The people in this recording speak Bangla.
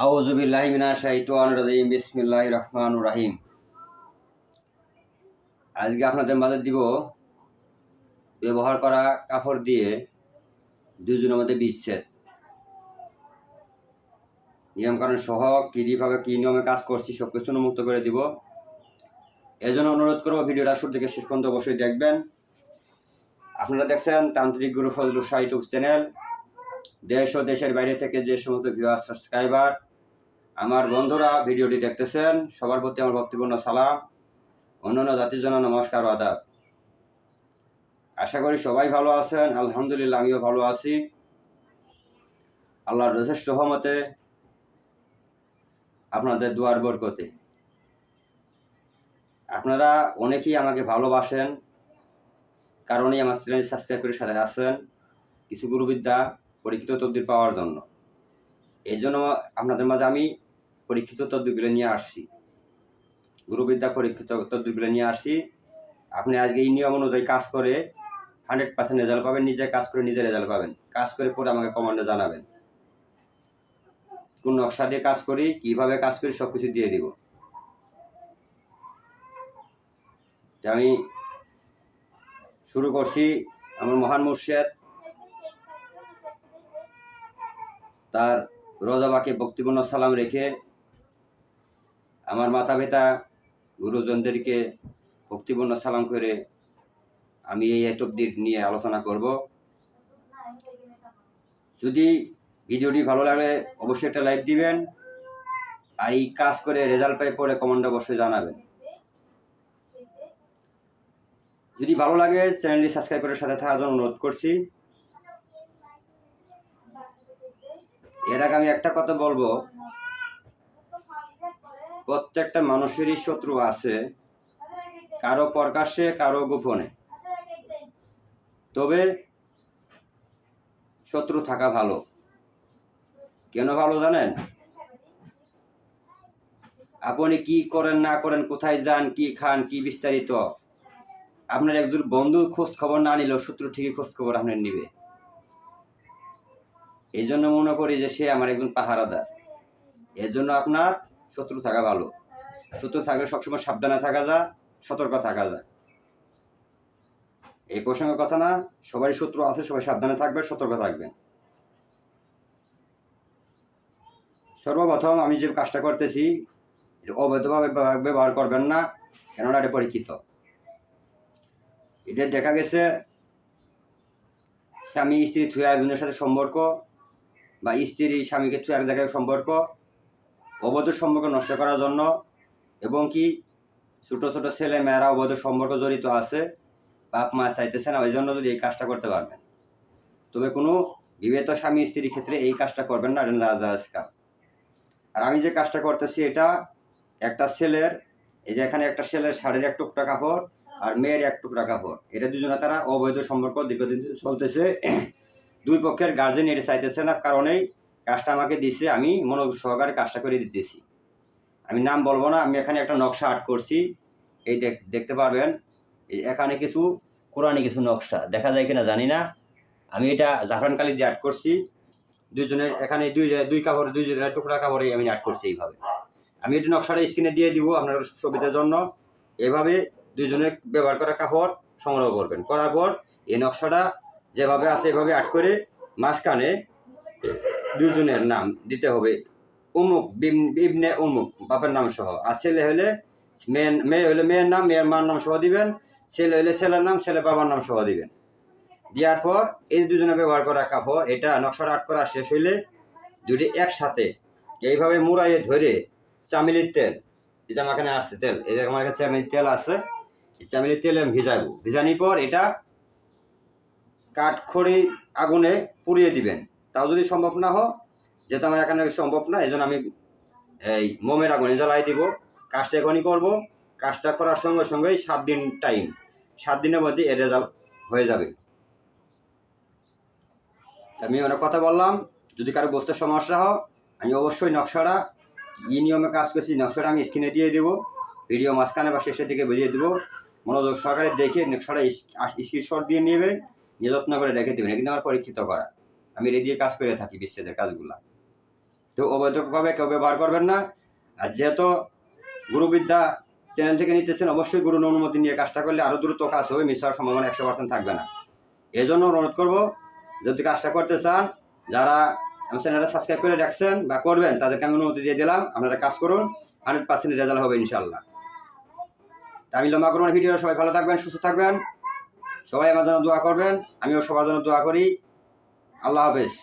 আউযু বিল্লাহি মিনাশ শাইতানির রাজিম বিসমিল্লাহির রহমানির রহিম। আজকে আপনাদের মাঝে দিব ব্যবহার করা কাপড় দিয়ে দুজনের মধ্যে বিচ্ছেদ নিয়মকানুন সহ কিভাবে কি নিয়মে কাজ করছি সব কিছু মুক্ত করে দিব। এজন্য অনুরোধ করব ভিডিওটা শুরু থেকে শেষ পর্যন্ত অবশ্যই দেখবেন। আপনারা দেখছেন তান্ত্রিক গুরু ফজলুর শাহ ইউটিউব চ্যানেল। দেশ ও দেশের বাইরে থেকে যে সমস্ত ভিউয়ার সাবস্ক্রাইবার আমার বন্ধুরা ভিডিওটি দেখতেছেন সবার প্রতি আমার ভক্তিপূর্ণ সালাম, অন্যান্য জাতির জন্য নমস্কার ও আদাব। আশা করি সবাই ভালো আছেন। আলহামদুলিল্লাহ আমিও ভালো আছি আল্লাহর যথেষ্ট রহমতে, আপনাদের দুয়ার বরকতে। আপনারা অনেকেই আমাকে ভালোবাসেন, কারণেই আমার চ্যানেল সাবস্ক্রাইব করে সাথে আছেন কিছু গুরুবিদ্যা পরীক্ষিত তদবির পাওয়ার জন্য। এই জন্য আপনাদের মাঝে আমি পরীক্ষিত তদবিরগুলো নিয়ে আসছি, গুরুবিদ্যা পরীক্ষিত তদবিরগুলো নিয়ে আসছি। আপনি আজকে এই নিয়ম অনুযায়ী কাজ করে 100% রেজাল্ট পাবেন। নিজে কাজ করে নিজে রেজাল্ট পাবেন। কাজ করে পরে আমাকে কমেন্টে জানাবেন কোন নকশা দিয়ে কাজ করি, কিভাবে কাজ করি, সবকিছু দিয়ে দিব। আমি শুরু করছি আমার মহান মুর্শিদ তার রোজাবাকে ভক্তিপূর্ণ সালাম রেখে আমার মাতা পিতা গুরুজনদেরকে ভক্তিপূর্ণ সালাম করে আমি এই তদবির নিয়ে আলোচনা করব। যদি ভিডিওটি ভালো লাগলে অবশ্যই একটা লাইক দিবেন, আর এই কাজ করে রেজাল্ট পাই পরে কমেন্টে অবশ্যই জানাবেন। যদি ভালো লাগে চ্যানেলটি সাবস্ক্রাইব করে সাথে থাকার জন্য অনুরোধ করছি। এর আগে আমি একটা কথা বলবো, প্রত্যেকটা মানুষেরই শত্রু আছে, কারো প্রকাশ্যে কারো গোপনে। তবে শত্রু থাকা ভালো। কেন ভালো জানেন? আপনি কি করেন না করেন, কোথায় যান, কি খান, কি বিস্তারিত, আপনার একজন বন্ধু খোঁজ খবর না নিলেও শত্রু ঠিকই খোঁজ খবর আপনার নিবে। এই জন্য মনে করি যে সে আমার একজন পাহারাদার। এর জন্য আপনার শত্রু থাকা ভালো। শত্রু থাকলে সবসময় সাবধানে থাকা যায়, সতর্ক থাকা যায়। এই প্রসঙ্গের কথা না, সবারই শত্রু আছে, সবাই সাবধানে থাকবে, সতর্ক থাকবেন। সর্বপ্রথম আমি যে কাজটা করতেছি অবৈধভাবে ব্যবহার করবেন না, কেননা এটা পরীক্ষিত। এটা দেখা গেছে স্বামী স্ত্রী থুয়ে একজনের সাথে সম্পর্ক, বা স্ত্রী স্বামীকে থুয়ে এক জায়গায় সম্পর্ক, অবৈধ সম্পর্ক নষ্ট করার জন্য, এবং কি ছোট ছোট ছেলে মেয়েরা অবৈধ সম্পর্ক জড়িত আছে, বাপ মা চাইতেছে না, ওই জন্য যদি এই কাজটা করতে পারবেন। তবে কোনো বিবাহিত স্বামী স্ত্রীর ক্ষেত্রে এই কাজটা করবেন না, এটা নাজায়েজ কাজ। আর আমি যে কাজটা করতেছি এটা একটা ছেলের, এই যে এখানে একটা ছেলের শাড়ির এক টুকরা কাপড় আর মেয়ের এক টুকরা কাপড়, এটা দুজনে তারা অবৈধ সম্পর্ক দীর্ঘদিন চলতেছে। দুই পক্ষের গার্জেন এটা চাইতেছে না, কারণেই কাজটা আমাকে দিচ্ছে, আমি মনোযোগ সহকারে কাজটা করে দিতেছি। আমি নাম বলবো না, আমি এখানে একটা নকশা আর্ট করছি, এই দেখতে পারবেন। এখানে কিছু কোরআনি কিছু নকশা দেখা যায় কিনা জানি না, আমি এটা জাফরান কালি দিয়ে আর্ট করছি। দুইজনের এখানে দুই কাপড়, দুইজনের টুকরা কাপড়ে আমি আর্ট করছি এইভাবে। আমি এটা নকশাটা স্ক্রিনে দিয়ে দিব আপনার সুবিধার জন্য। এভাবে দুইজনের ব্যবহার করা কাপড় সংগ্রহ করবেন, করার পর এই নকশাটা যেভাবে আছে এভাবে আর্ট করে মাঝখানে দুইজনের নাম দিতে হবে, উমুক ইবনে উমুক, বাপের নাম সহ। আর ছেলে হলে মেয়ে হলে মেয়ের নাম, মেয়ের মার নাম সহ দিবেন। ছেলে হলে ছেলের নাম, ছেলে বাবার নাম সহ দিবেন। দেওয়ার পর এই দুজনে ব্যবহার করা কাপড়, এটা নকশাটা আর্ট করা শেষ হইলে দুটি একসাথে এইভাবে মুড়াইয়ে ধরে চামেলির তেল, এই যে আমার এখানে আছে তেল, এই যে আমার কাছে চামেলির তেল আছে, এই চামেলির তেল আমি ভিজাবো। ভিজানোর পর এটা কাঠখড়ি আগুনে পুড়িয়ে দিবেন। তাও যদি সম্ভব না হয়, যেহেতু আমার এখানে সম্ভব না, এই জন্য আমি এই মোমের আগুনে জ্বালাই দিব। কাজটা এখনই করবো। কাজটা করার সঙ্গে সঙ্গেই 7 দিন টাইম, 7 দিনের মধ্যে এর রেজাল্ট হয়ে যাবে। আমি অনেক কথা বললাম, যদি কারো বুঝতে সমস্যা হয় আমি অবশ্যই নকশাটা কি নিয়মে কাজ করছি নকশাটা আমি স্ক্রিনে দিয়ে দেবো, ভিডিও মাঝখানে বা শেষের দিকে বুঝিয়ে দেবো। মনোযোগ সহকারে দেখে নকশাটা স্ক্রিনশট দিয়ে নেবেন, নিয়ে যত্ন করে রেখে দেবেন। কিন্তু আমার পরীক্ষিত করা, আমি রেডি কাজ করে থাকি বিচ্ছেদের কাজগুলা। তো অবৈধভাবে কেউ ব্যবহার করবেন না। আর যেহেতু গুরুবিদ্যা চ্যানেল থেকে নিতেছেন, অবশ্যই গুরুর অনুমতি নিয়ে কাজটা করলে আরও দ্রুত কাজ হবে, মিস হওয়ার সম্ভাবনা 100% থাকবে না। এই জন্য অনুরোধ করবো, যদি কাজটা করতে চান, যারা আমার চ্যানেলটা সাবস্ক্রাইব করে রাখছেন বা করবেন, তাদেরকে আমি অনুমতি দিয়ে দিলাম, আপনারা কাজ করুন, 100% রেজাল্ট হবে ইনশাল্লাহ। আমি লম্বা করবো না ভিডিও, সবাই ভালো থাকবেন, সুস্থ থাকবেন, সবাই আমার জন্য দোয়া করবেন, আমিও সবার জন্য দোয়া করি। আল্লাহ হাফেজ।